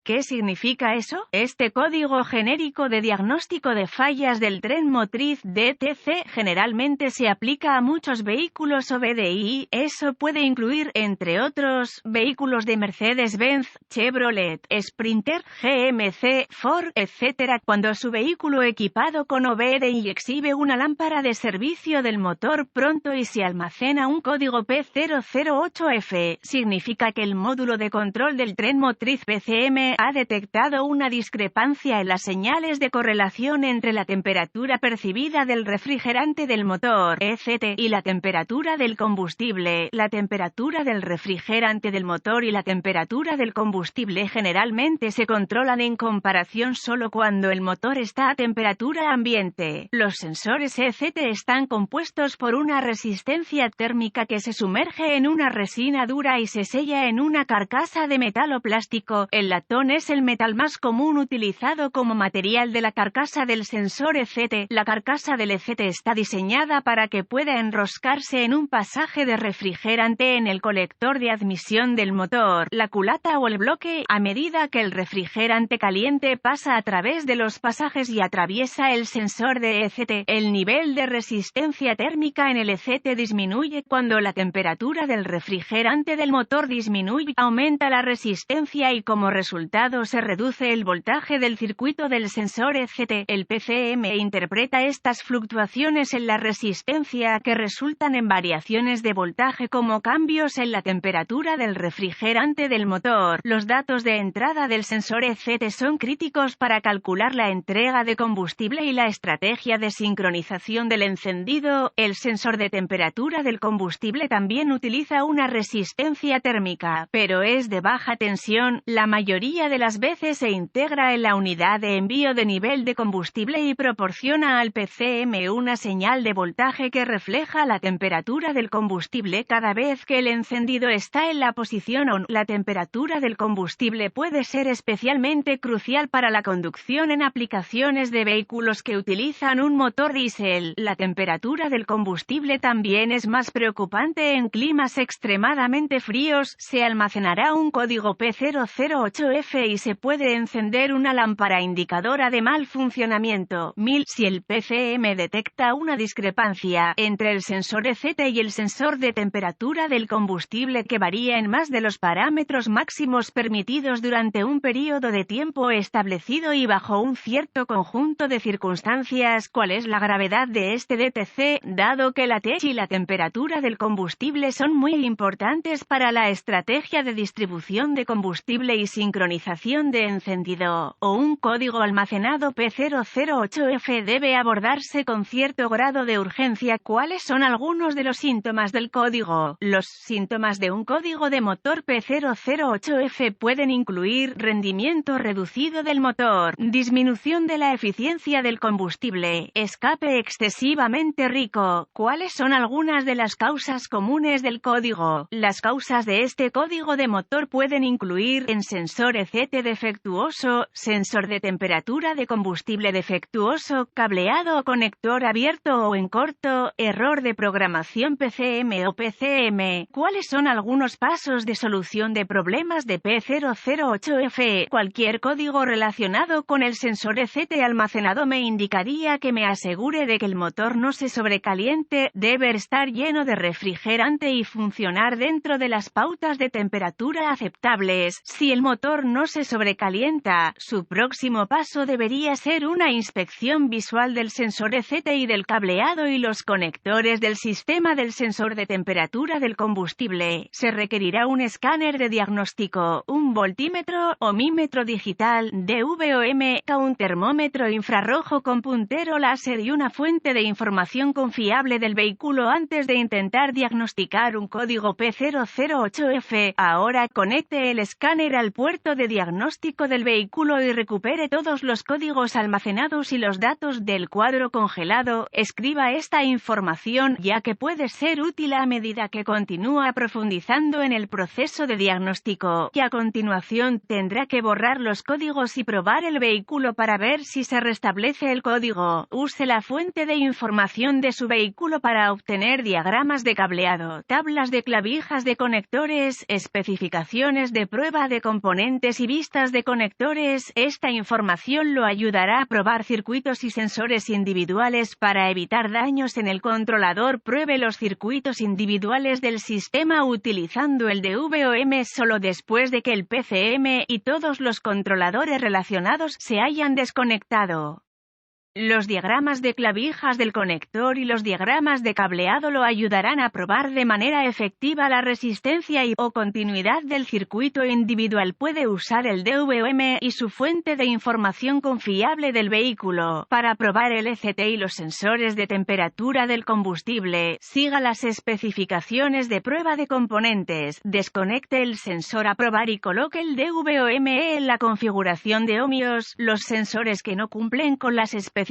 ¿Qué significa eso? Este código genérico de diagnóstico de fallas del tren motriz DTC generalmente se aplica a muchos vehículos o VDI. Eso puede incluir, entre otros, vehículos de Mercedes-Benz, Chevrolet, Sprinter, GMC, Ford, etc. Cuando su vehículo equipado con OBDI exhibe una lámpara de servicio del motor pronto y se almacena un código P008F, significa que el módulo de control del tren motriz PCM ha detectado una discrepancia en las señales de correlación entre la temperatura percibida del refrigerante del motor ECT y la temperatura del combustible. La temperatura del refrigerante del motor y la temperatura del combustible generalmente se controlan en comparación solo cuando el motor está a temperatura ambiente. Los sensores ECT están compuestos por una resistencia térmica que se sumerge en una resina dura y se sella en una carcasa de metal o plástico. El latón es el metal más común utilizado como material de la carcasa del sensor ECT. La carcasa del ECT está diseñada para que pueda enroscarse en un pasaje de refrigerante en el colector de admisión del motor, la culata o el bloque. A medida que el refrigerante caliente pasa a través de los pasajes y atraviesa el sensor de ECT, el nivel de resistencia térmica en el ECT disminuye. Cuando la temperatura del refrigerante del motor disminuye, aumenta la resistencia y como resultado se reduce el voltaje del circuito del sensor ECT. El PCM interpreta estas fluctuaciones en la resistencia que resultan en variaciones de voltaje como cambios en la temperatura del refrigerante del motor. Los datos de entrada del sensor ECT son críticos para calcular la entrega de combustible y la estrategia de sincronización del encendido. El sensor de temperatura del combustible también utiliza una resistencia térmica, pero es de baja tensión. La mayoría de las veces se integra en la unidad de envío de nivel de combustible y proporciona al PCM una señal de voltaje que refleja la temperatura del combustible cada vez que el encendido está en la posición ON. La temperatura del combustible puede ser especialmente crucial para la conducción en aplicaciones de vehículos que utilizan un motor diésel. La temperatura del combustible también es más preocupante en climas extremadamente fríos. Se almacenará un código P008F y se puede encender una lámpara indicadora de mal funcionamiento. Si el PCM detecta una discrepancia entre el sensor ECT y el sensor de temperatura del combustible que varía en más de los parámetros máximos permitidos durante un periodo de tiempo establecido y bajo un cierto conjunto de circunstancias. ¿Cuál es la gravedad de este DTC? Dado que la TH y la temperatura del combustible son muy importantes para la estrategia de distribución de combustible y sincronización de encendido, o un código almacenado P008F debe abordarse con cierto grado de urgencia. ¿Cuáles son algunos de los síntomas del código? Los síntomas de un código de motor P008F pueden incluir rendimiento reducido del motor, disminución de la eficiencia del combustible, escape excesivamente rico. ¿Cuáles son algunas de las causas comunes del código? Las causas de este código de motor pueden incluir en sensor ECT defectuoso, sensor de temperatura de combustible defectuoso, cableado o conector abierto o en corto, error de programación PCM o PCM. ¿Cuáles son algunos pasos de solución de problemas de P008F? Cualquier código relacionado con el sensor ECT almacenado me indicaría que me asegure de que el motor no se sobrecaliente. Debe estar lleno de refrigerante y funcionar dentro de las pautas de temperatura aceptables. Si el motor no se sobrecalienta, su próximo paso debería ser una inspección visual del sensor ECT y del cableado y los conectores del sistema del sensor de temperatura del combustible. Se requerirá un escáner de diagnóstico, un voltímetro, ohmímetro digital, DVOM, un termómetro infrarrojo con puntero láser y una fuente de información confiable del vehículo antes de intentar diagnosticar un código P008F. Ahora conecte el escáner al puerto de diagnóstico del vehículo y recupere todos los códigos almacenados y los datos del cuadro congelado. Escriba esta información ya que puede ser útil a medida que continúa profundizando en el proceso de diagnóstico. Y a continuación tendrá que borrar los códigos y probar el vehículo para ver si se restablece el código. Use la fuente de información de su vehículo para obtener diagramas de cableado, tablas de clavijas de conectores, especificaciones de prueba de componentes y vistas de conectores. Esta información lo ayudará a probar circuitos y sensores individuales para evitar daños en el controlador. Pruebe los circuitos individuales del sistema utilizando el DVOM solo después de que el PCM y todos los controladores relacionados se hayan desconectado. Los diagramas de clavijas del conector y los diagramas de cableado lo ayudarán a probar de manera efectiva la resistencia o continuidad del circuito individual. Puede usar el DVOM y su fuente de información confiable del vehículo para probar el ECT y los sensores de temperatura del combustible. Siga las especificaciones de prueba de componentes. Desconecte el sensor a probar y coloque el DVOM en la configuración de ohmios. Los sensores que no cumplen con las especificaciones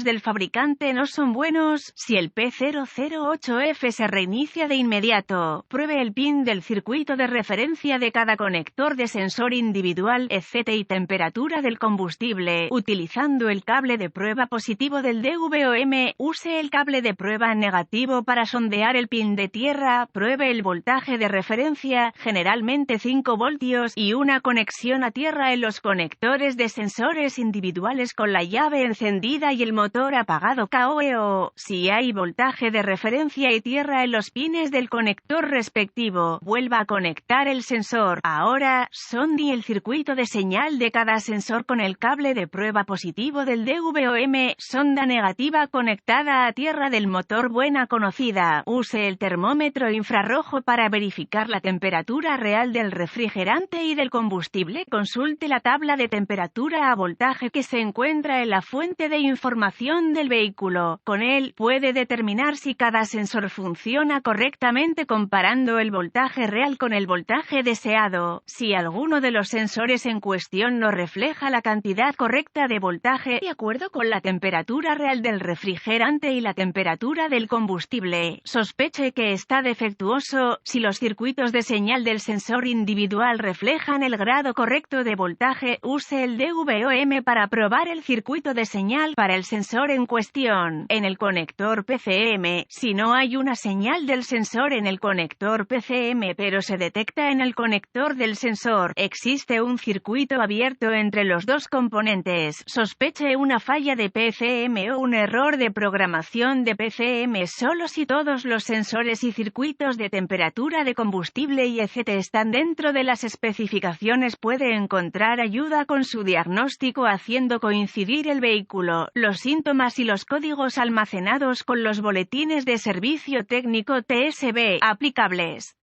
del fabricante no son buenos. Si el P008F se reinicia de inmediato, pruebe el pin del circuito de referencia de cada conector de sensor individual, ECT y temperatura del combustible, utilizando el cable de prueba positivo del DVOM. Use el cable de prueba negativo para sondear el pin de tierra. Pruebe el voltaje de referencia, generalmente 5 voltios, y una conexión a tierra en los conectores de sensores individuales con la llave encendida y el motor apagado. KOO. Si hay voltaje de referencia y tierra en los pines del conector respectivo, vuelva a conectar el sensor. Ahora, sondee el circuito de señal de cada sensor con el cable de prueba positivo del DVOM. Sonda negativa conectada a tierra del motor buena conocida. Use el termómetro infrarrojo para verificar la temperatura real del refrigerante y del combustible. Consulte la tabla de temperatura a voltaje que se encuentra en la fuente de información del vehículo. Con él, puede determinar si cada sensor funciona correctamente comparando el voltaje real con el voltaje deseado. Si alguno de los sensores en cuestión no refleja la cantidad correcta de voltaje de acuerdo con la temperatura real del refrigerante y la temperatura del combustible, sospeche que está defectuoso. Si los circuitos de señal del sensor individual reflejan el grado correcto de voltaje, use el DVOM para probar el circuito de señal para el sensor en cuestión. En el conector PCM, si no hay una señal del sensor en el conector PCM pero se detecta en el conector del sensor, existe un circuito abierto entre los dos componentes. Sospeche una falla de PCM o un error de programación de PCM. Solo si todos los sensores y circuitos de temperatura de combustible y ECT están dentro de las especificaciones puede encontrar ayuda con su diagnóstico haciendo coincidir el vehículo, los síntomas y los códigos almacenados con los boletines de servicio técnico TSB aplicables.